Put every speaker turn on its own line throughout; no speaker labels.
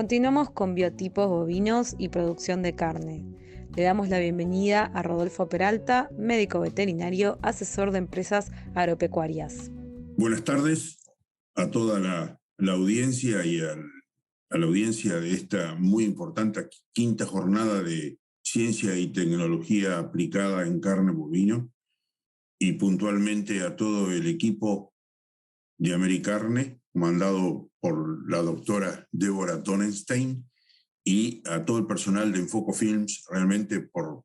Continuamos con biotipos bovinos y producción de carne. Le damos la bienvenida a Rodolfo Peralta, médico veterinario, asesor de empresas agropecuarias.
Buenas tardes a toda la audiencia y a la audiencia de esta muy importante quinta jornada de ciencia y tecnología aplicada en carne bovino y puntualmente a todo el equipo de Americarne, comandado por la doctora Débora Tonenstein y a todo el personal de Enfoco Films, realmente por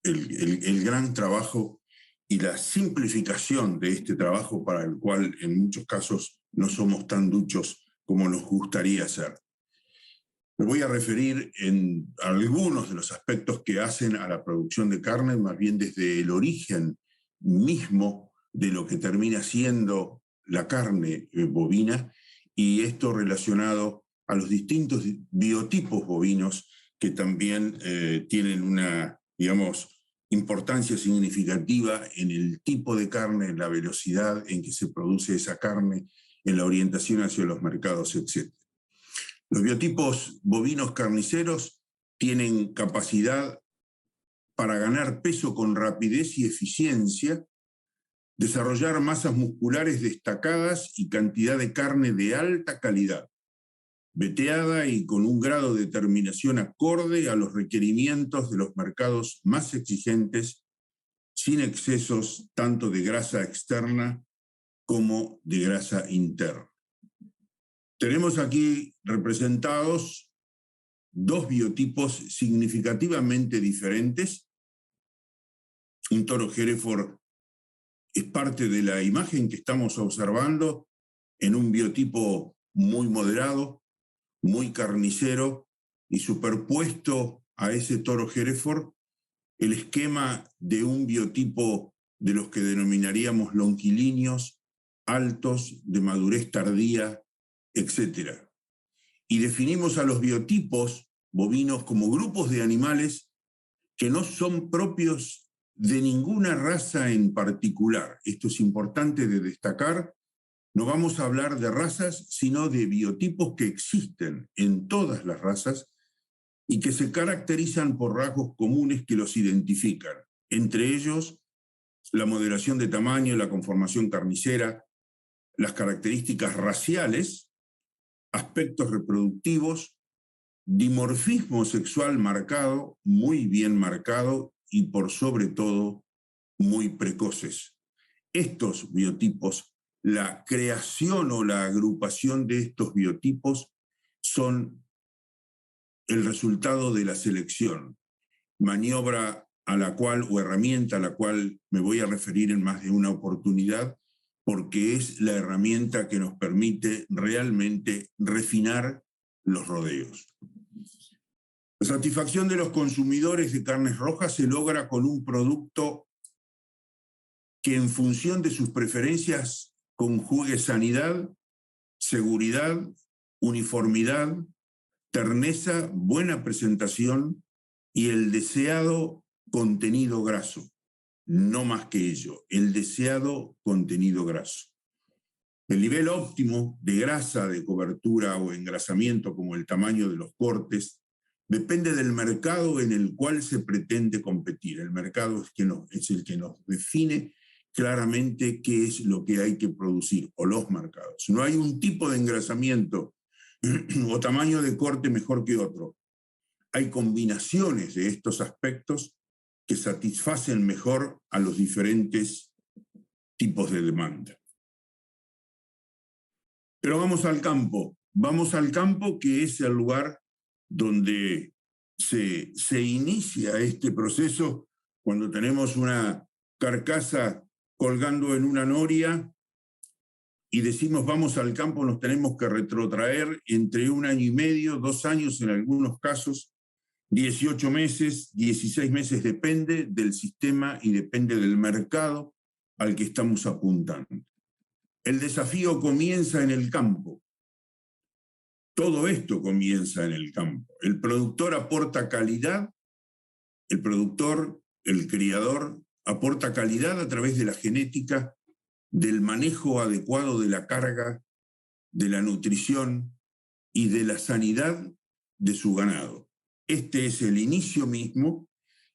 el gran trabajo y la simplificación de este trabajo para el cual en muchos casos no somos tan duchos como nos gustaría ser. Me voy a referir en algunos de los aspectos que hacen a la producción de carne, más bien desde el origen mismo de lo que termina siendo la carne bovina, y esto relacionado a los distintos biotipos bovinos que también tienen una, digamos, importancia significativa en el tipo de carne, en la velocidad en que se produce esa carne, en la orientación hacia los mercados, etc. Los biotipos bovinos carniceros tienen capacidad para ganar peso con rapidez y eficiencia, desarrollar masas musculares destacadas y cantidad de carne de alta calidad, veteada y con un grado de terminación acorde a los requerimientos de los mercados más exigentes, sin excesos tanto de grasa externa como de grasa interna. Tenemos aquí representados dos biotipos significativamente diferentes. Un toro Hereford es parte de la imagen que estamos observando en un biotipo muy moderado, muy carnicero, y superpuesto a ese toro Hereford el esquema de un biotipo de los que denominaríamos longilíneos, altos, de madurez tardía, etc. Y definimos a los biotipos bovinos como grupos de animales que no son propios de ninguna raza en particular. Esto es importante de destacar. No vamos a hablar de razas, sino de biotipos que existen en todas las razas y que se caracterizan por rasgos comunes que los identifican. Entre ellos, la moderación de tamaño, la conformación carnicera, las características raciales, aspectos reproductivos, dimorfismo sexual marcado, muy bien marcado y por sobre todo muy precoces. Estos biotipos, la creación o la agrupación de estos biotipos son el resultado de la selección, maniobra a la cual o herramienta a la cual me voy a referir en más de una oportunidad, porque es la herramienta que nos permite realmente refinar los rodeos. La satisfacción de los consumidores de carnes rojas se logra con un producto que en función de sus preferencias conjugue sanidad, seguridad, uniformidad, terneza, buena presentación y el deseado contenido graso. No más que ello, el deseado contenido graso. El nivel óptimo de grasa, de cobertura o engrasamiento, como el tamaño de los cortes, depende del mercado en el cual se pretende competir. El mercado es el que nos define claramente qué es lo que hay que producir, o los mercados. No hay un tipo de engrasamiento o tamaño de corte mejor que otro. Hay combinaciones de estos aspectos que satisfacen mejor a los diferentes tipos de demanda. Pero vamos al campo que es el lugar donde se inicia este proceso cuando tenemos una carcasa colgando en una noria y decimos vamos al campo, nos tenemos que retrotraer entre 1 año y medio, 2 años en algunos casos, 18 meses, 16 meses, depende del sistema y depende del mercado al que estamos apuntando. El desafío comienza en el campo. Todo esto comienza en el campo. El productor aporta calidad, el productor, el criador, aporta calidad a través de la genética, del manejo adecuado de la carga, de la nutrición, y de la sanidad de su ganado. Este es el inicio mismo,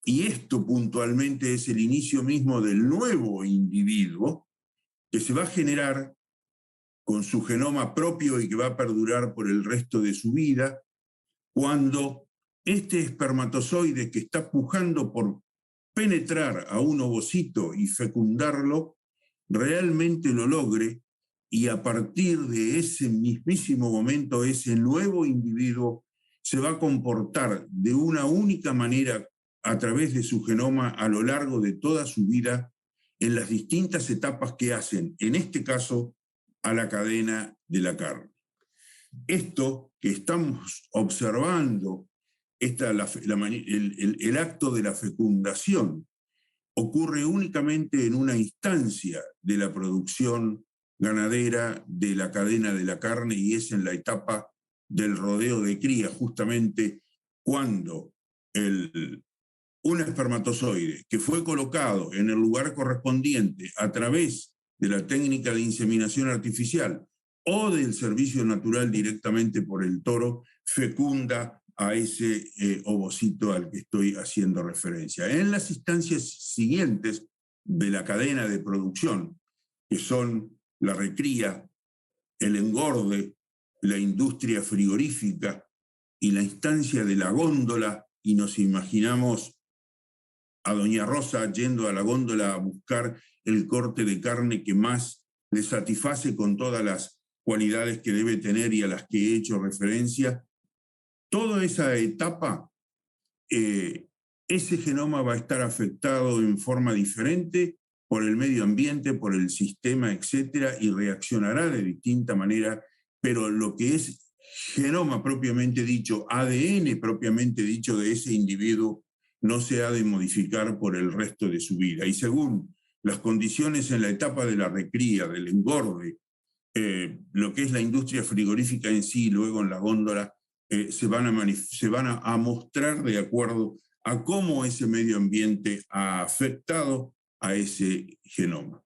y esto puntualmente es el inicio mismo del nuevo individuo que se va a generar con su genoma propio y que va a perdurar por el resto de su vida, cuando este espermatozoide que está pujando por penetrar a un ovocito y fecundarlo, realmente lo logre, y a partir de ese mismísimo momento, ese nuevo individuo se va a comportar de una única manera a través de su genoma a lo largo de toda su vida en las distintas etapas que hacen, en este caso, a la cadena de la carne. Esto que estamos observando, el acto de la fecundación, ocurre únicamente en una instancia de la producción ganadera de la cadena de la carne, y es en la etapa del rodeo de cría, justamente cuando un espermatozoide que fue colocado en el lugar correspondiente a través de la técnica de inseminación artificial o del servicio natural directamente por el toro, fecunda a ese ovocito al que estoy haciendo referencia. En las instancias siguientes de la cadena de producción, que son la recría, el engorde, la industria frigorífica y la instancia de la góndola, y nos imaginamos a doña Rosa yendo a la góndola a buscar el corte de carne que más le satisface con todas las cualidades que debe tener y a las que he hecho referencia. Toda esa etapa, ese genoma va a estar afectado en forma diferente por el medio ambiente, por el sistema, etcétera, y reaccionará de distinta manera, pero lo que es genoma propiamente dicho, ADN propiamente dicho de ese individuo, no se ha de modificar por el resto de su vida. Y según las condiciones en la etapa de la recría, del engorde, lo que es la industria frigorífica en sí, luego en la góndola, se van a mostrar de acuerdo a cómo ese medio ambiente ha afectado a ese genoma.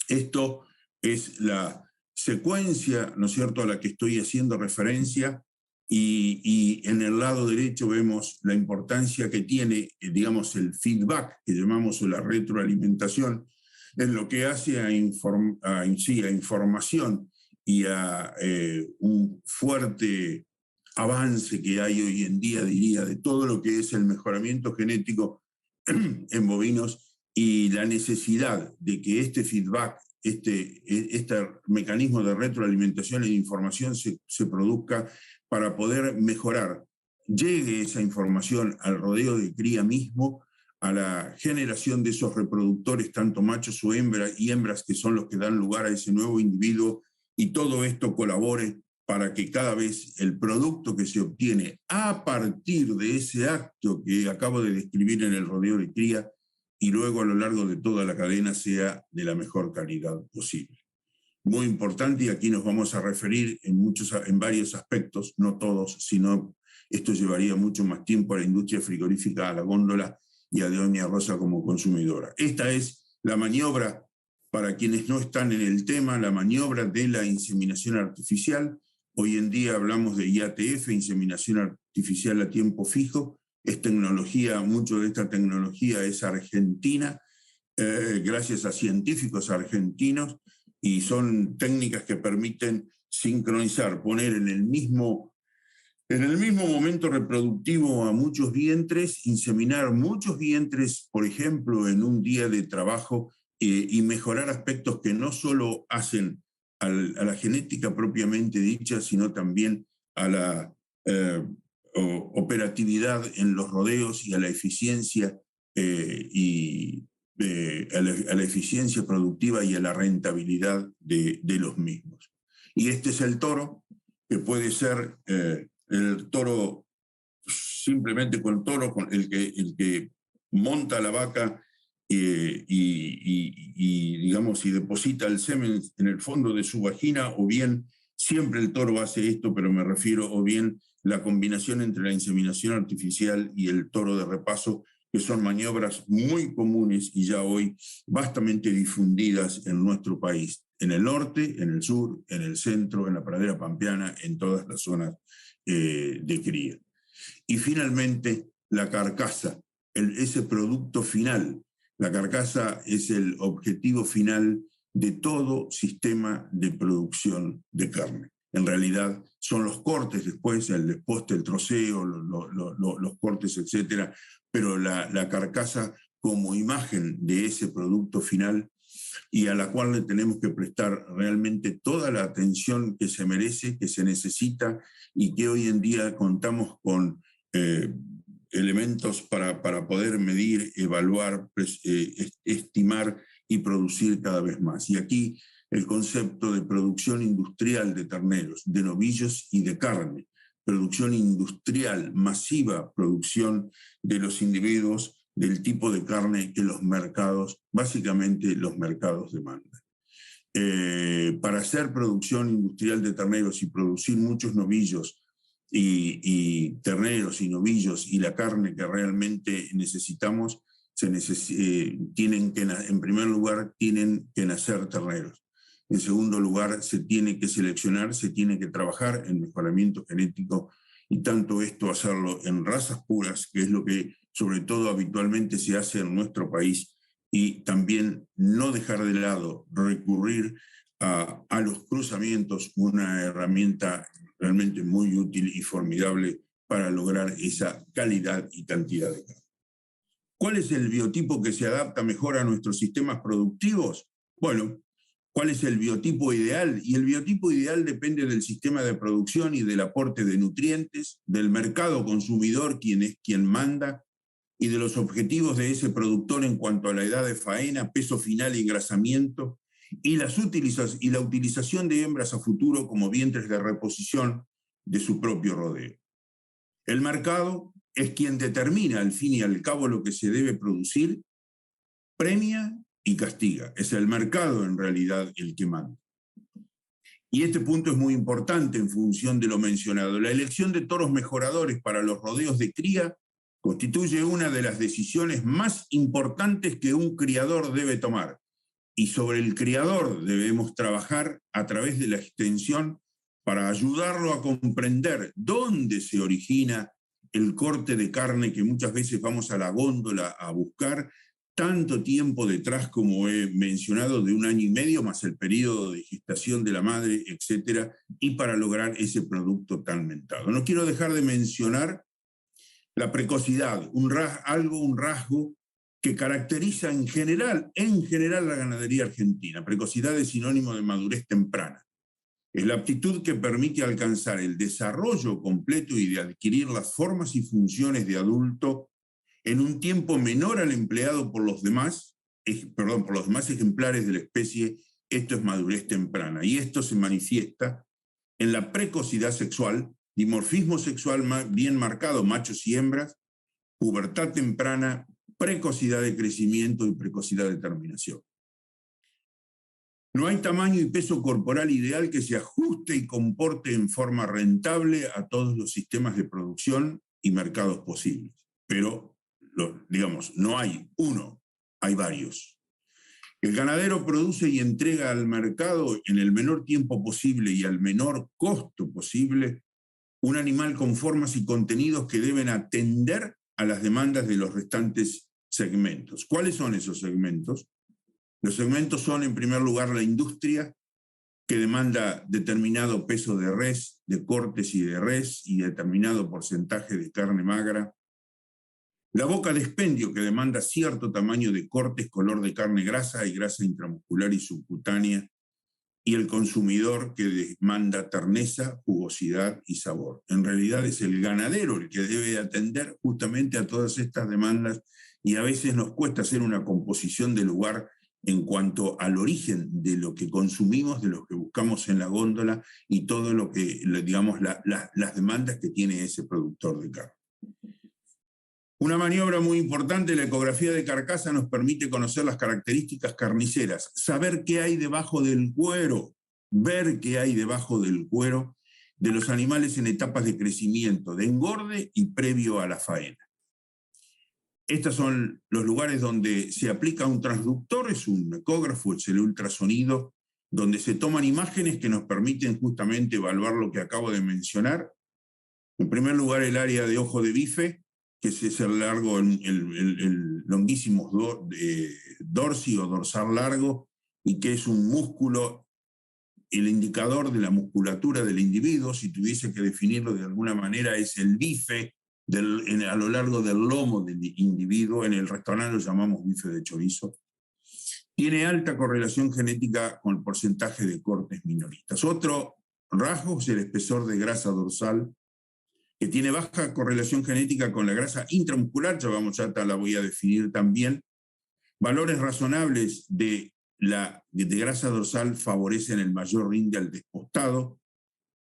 Esto es la secuencia, ¿no es cierto?, a la que estoy haciendo referencia, y en el lado derecho vemos la importancia que tiene, digamos, el feedback, que llamamos, o la retroalimentación, en lo que hace a información y a un fuerte avance que hay hoy en día, diría, de todo lo que es el mejoramiento genético en bovinos, y la necesidad de que este feedback, este mecanismo de retroalimentación e información se produzca para poder mejorar. Llegue esa información al rodeo de cría mismo, a la generación de esos reproductores, tanto machos o hembras, y hembras que son los que dan lugar a ese nuevo individuo, y todo esto colabore para que cada vez el producto que se obtiene a partir de ese acto que acabo de describir en el rodeo de cría y luego a lo largo de toda la cadena sea de la mejor calidad posible. Muy importante, y aquí nos vamos a referir en varios aspectos, no todos, sino esto llevaría mucho más tiempo a la industria frigorífica, a la góndola y a doña Rosa como consumidora. Esta es la maniobra, para quienes no están en el tema, la maniobra de la inseminación artificial. Hoy en día hablamos de IATF, inseminación artificial a tiempo fijo. Es tecnología, mucho de esta tecnología es argentina, gracias a científicos argentinos, y son técnicas que permiten sincronizar, poner en el mismo momento reproductivo a muchos vientres, inseminar muchos vientres, por ejemplo, en un día de trabajo, y mejorar aspectos que no solo hacen a la genética propiamente dicha, sino también a la operatividad en los rodeos y a la eficiencia a la eficiencia productiva y a la rentabilidad de los mismos. Y este es el toro, que puede ser el toro, simplemente con toro, con el que monta la vaca digamos, y deposita el semen en el fondo de su vagina, o bien, siempre el toro hace esto, pero me refiero, o bien la combinación entre la inseminación artificial y el toro de repaso, que son maniobras muy comunes y ya hoy bastante difundidas en nuestro país. en el norte, en el sur, en el centro, en la pradera pampeana, en todas las zonas de cría. Y finalmente, la carcasa, ese producto final. La carcasa es el objetivo final de todo sistema de producción de carne. En realidad son los cortes después, el desposte, el troceo, los cortes, etcétera, pero la carcasa como imagen de ese producto final y a la cual le tenemos que prestar realmente toda la atención que se merece, que se necesita y que hoy en día contamos con elementos para poder medir, evaluar, estimar y producir cada vez más. Y aquí el concepto de producción industrial de terneros, de novillos y de carne, producción industrial, masiva producción de los individuos, del tipo de carne que los mercados, básicamente los mercados demandan. Para hacer producción industrial de terneros y producir muchos novillos y terneros y novillos y la carne que realmente necesitamos, tienen que, en primer lugar, tienen que nacer terneros. En segundo lugar, se tiene que seleccionar, se tiene que trabajar en mejoramiento genético y tanto esto hacerlo en razas puras, que es lo que sobre todo habitualmente se hace en nuestro país, y también no dejar de lado, recurrir a los cruzamientos, una herramienta realmente muy útil y formidable para lograr esa calidad y cantidad de carne. ¿Cuál es el biotipo que se adapta mejor a nuestros sistemas productivos? Bueno, ¿cuál es el biotipo ideal? Y el biotipo ideal depende del sistema de producción y del aporte de nutrientes, del mercado consumidor, quien es quien manda, y de los objetivos de ese productor en cuanto a la edad de faena, peso final y engrasamiento, y la utilización de hembras a futuro como vientres de reposición de su propio rodeo. El mercado es quien determina al fin y al cabo lo que se debe producir, premia y castiga. Es el mercado en realidad el que manda. Y este punto es muy importante en función de lo mencionado. La elección de toros mejoradores para los rodeos de cría constituye una de las decisiones más importantes que un criador debe tomar. Y sobre el criador debemos trabajar a través de la extensión para ayudarlo a comprender dónde se origina el corte de carne que muchas veces vamos a la góndola a buscar, tanto tiempo detrás, como he mencionado, de 1 año y medio, más el periodo de gestación de la madre, etcétera, y para lograr ese producto tan mentado. No quiero dejar de mencionar la precocidad, un rasgo que caracteriza en general la ganadería argentina. Precocidad es sinónimo de madurez temprana. Es la aptitud que permite alcanzar el desarrollo completo y de adquirir las formas y funciones de adulto en un tiempo menor al empleado por los demás ejemplares de la especie. Esto es madurez temprana y esto se manifiesta en la precocidad sexual, dimorfismo sexual bien marcado, machos y hembras, pubertad temprana, precocidad de crecimiento y precocidad de terminación. No hay tamaño y peso corporal ideal que se ajuste y comporte en forma rentable a todos los sistemas de producción y mercados posibles. Pero, digamos, no hay uno, hay varios. El ganadero produce y entrega al mercado en el menor tiempo posible y al menor costo posible un animal con formas y contenidos que deben atender a las demandas de los restantes segmentos. ¿Cuáles son esos segmentos? Los segmentos son, en primer lugar, la industria, que demanda determinado peso de res, de cortes y de res, y determinado porcentaje de carne magra. La boca de expendio, que demanda cierto tamaño de cortes, color de carne grasa y grasa intramuscular y subcutánea. Y el consumidor, que demanda terneza, jugosidad y sabor. En realidad es el ganadero el que debe atender justamente a todas estas demandas, y a veces nos cuesta hacer una composición de lugar en cuanto al origen de lo que consumimos, de lo que buscamos en la góndola y todo lo que, digamos, las demandas que tiene ese productor de carne. Una maniobra muy importante, la ecografía de carcasa, nos permite conocer las características carniceras, saber qué hay debajo del cuero, ver qué hay debajo del cuero de los animales en etapas de crecimiento, de engorde y previo a la faena. Estos son los lugares donde se aplica un transductor, es un ecógrafo, es el ultrasonido, donde se toman imágenes que nos permiten justamente evaluar lo que acabo de mencionar. En primer lugar, el área de ojo de bife, que es el largo, el longuísimo dorsi o dorsal largo, y que es un músculo, el indicador de la musculatura del individuo. Si tuviese que definirlo de alguna manera, es el bife a lo largo del lomo del individuo. En el restaurante lo llamamos bife de chorizo. Tiene alta correlación genética con el porcentaje de cortes minoristas. Otro rasgo es el espesor de grasa dorsal, que tiene baja correlación genética con la grasa intramuscular, ya la voy a definir también. Valores razonables de grasa dorsal favorecen el mayor rinde al despostado,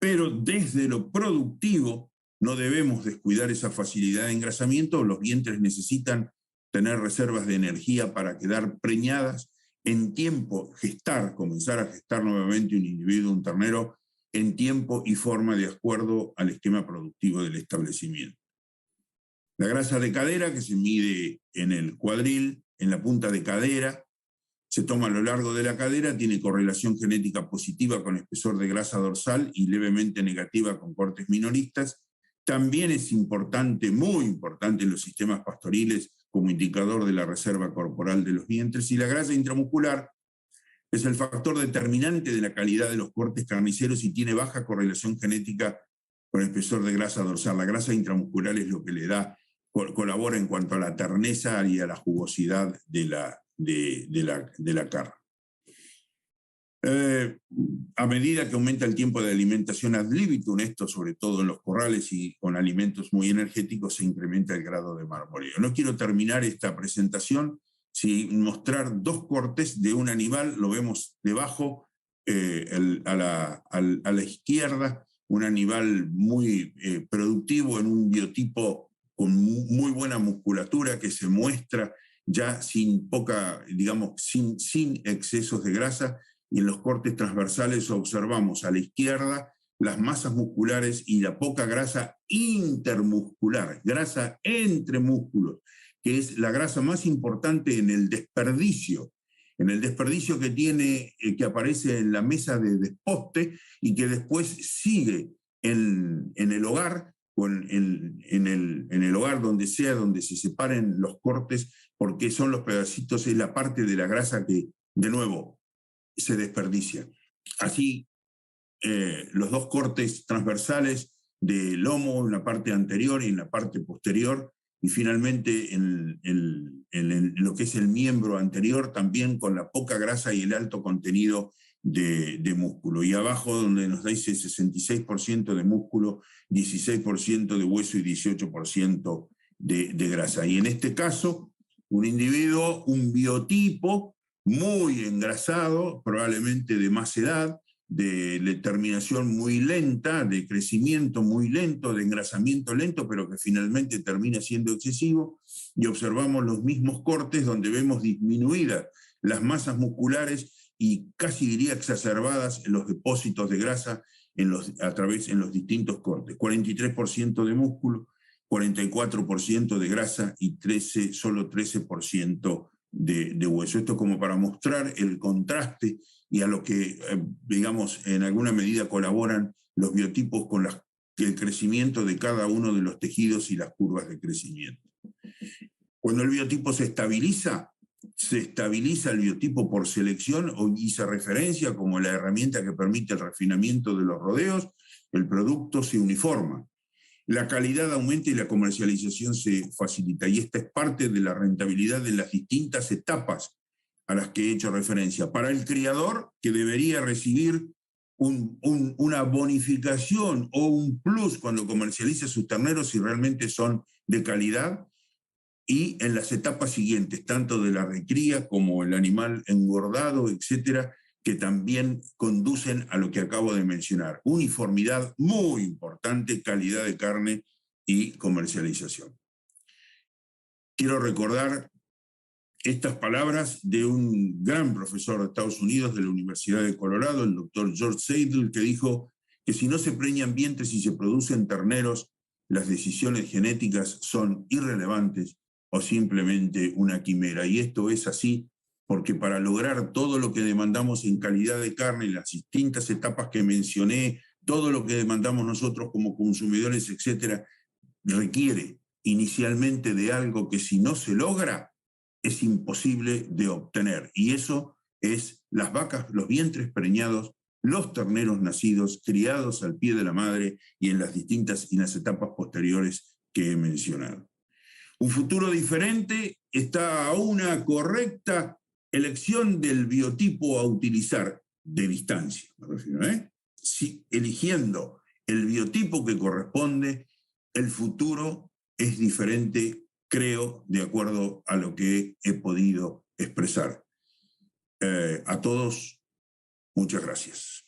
pero desde lo productivo no debemos descuidar esa facilidad de engrasamiento. Los vientres necesitan tener reservas de energía para quedar preñadas en tiempo, comenzar a gestar nuevamente un individuo, un ternero, en tiempo y forma de acuerdo al esquema productivo del establecimiento. La grasa de cadera, que se mide en el cuadril, en la punta de cadera, se toma a lo largo de la cadera, tiene correlación genética positiva con espesor de grasa dorsal y levemente negativa con cortes minoristas. También es importante, muy importante en los sistemas pastoriles como indicador de la reserva corporal de los vientres. Y la grasa intramuscular es el factor determinante de la calidad de los cortes carniceros y tiene baja correlación genética con espesor de grasa dorsal. La grasa intramuscular es lo que le da, colabora en cuanto a la terneza y a la jugosidad de la carne. A medida que aumenta el tiempo de alimentación ad libitum, esto sobre todo en los corrales y con alimentos muy energéticos, se incrementa el grado de marmoreo. No quiero terminar esta presentación sin mostrar dos cortes de un animal. Lo vemos debajo, a la izquierda, un animal muy productivo en un biotipo con muy buena musculatura que se muestra ya sin excesos de grasa. Y en los cortes transversales observamos a la izquierda las masas musculares y la poca grasa intermuscular, grasa entre músculos, que es la grasa más importante en el desperdicio que aparece en la mesa de desposte y que después sigue en el hogar, en el hogar donde se separen los cortes, porque son los pedacitos, es la parte de la grasa que, de nuevo, se desperdicia. Así, los dos cortes transversales del lomo en la parte anterior y en la parte posterior, y finalmente en lo que es el miembro anterior, también con la poca grasa y el alto contenido de músculo. Y abajo, donde nos da ese 66% de músculo, 16% de hueso y 18% de grasa. Y en este caso, un individuo, un biotipo muy engrasado, probablemente de más edad, de terminación muy lenta, de crecimiento muy lento, de engrasamiento lento, pero que finalmente termina siendo excesivo, y observamos los mismos cortes donde vemos disminuidas las masas musculares y casi diría exacerbadas los depósitos de grasa en los distintos cortes. 43% de músculo, 44% de grasa y solo 13% de hueso. Esto como para mostrar el contraste y a lo que, digamos, en alguna medida colaboran los biotipos con el crecimiento de cada uno de los tejidos y las curvas de crecimiento. Cuando el biotipo se estabiliza el biotipo por selección y se referencia como la herramienta que permite el refinamiento de los rodeos, el producto se uniforma. La calidad aumenta y la comercialización se facilita. Y esta es parte de la rentabilidad de las distintas etapas a las que he hecho referencia. Para el criador, que debería recibir una bonificación o un plus cuando comercializa sus terneros si realmente son de calidad, y en las etapas siguientes, tanto de la recría como el animal engordado, etcétera, que también conducen a lo que acabo de mencionar. Uniformidad muy importante, calidad de carne y comercialización. Quiero recordar estas palabras de un gran profesor de Estados Unidos de la Universidad de Colorado, el doctor George Seidel, que dijo que si no se preñan vientres y se producen terneros, las decisiones genéticas son irrelevantes o simplemente una quimera. Y esto es así porque para lograr todo lo que demandamos en calidad de carne, las distintas etapas que mencioné, todo lo que demandamos nosotros como consumidores, etcétera, requiere inicialmente de algo que si no se logra, es imposible de obtener. Y eso es las vacas, los vientres preñados, los terneros nacidos, criados al pie de la madre y en las etapas posteriores que he mencionado. Un futuro diferente está a una correcta elección del biotipo a utilizar de distancia, me refiero, ¿eh? Si eligiendo el biotipo que corresponde, el futuro es diferente, creo, de acuerdo a lo que he podido expresar. A todos, muchas gracias.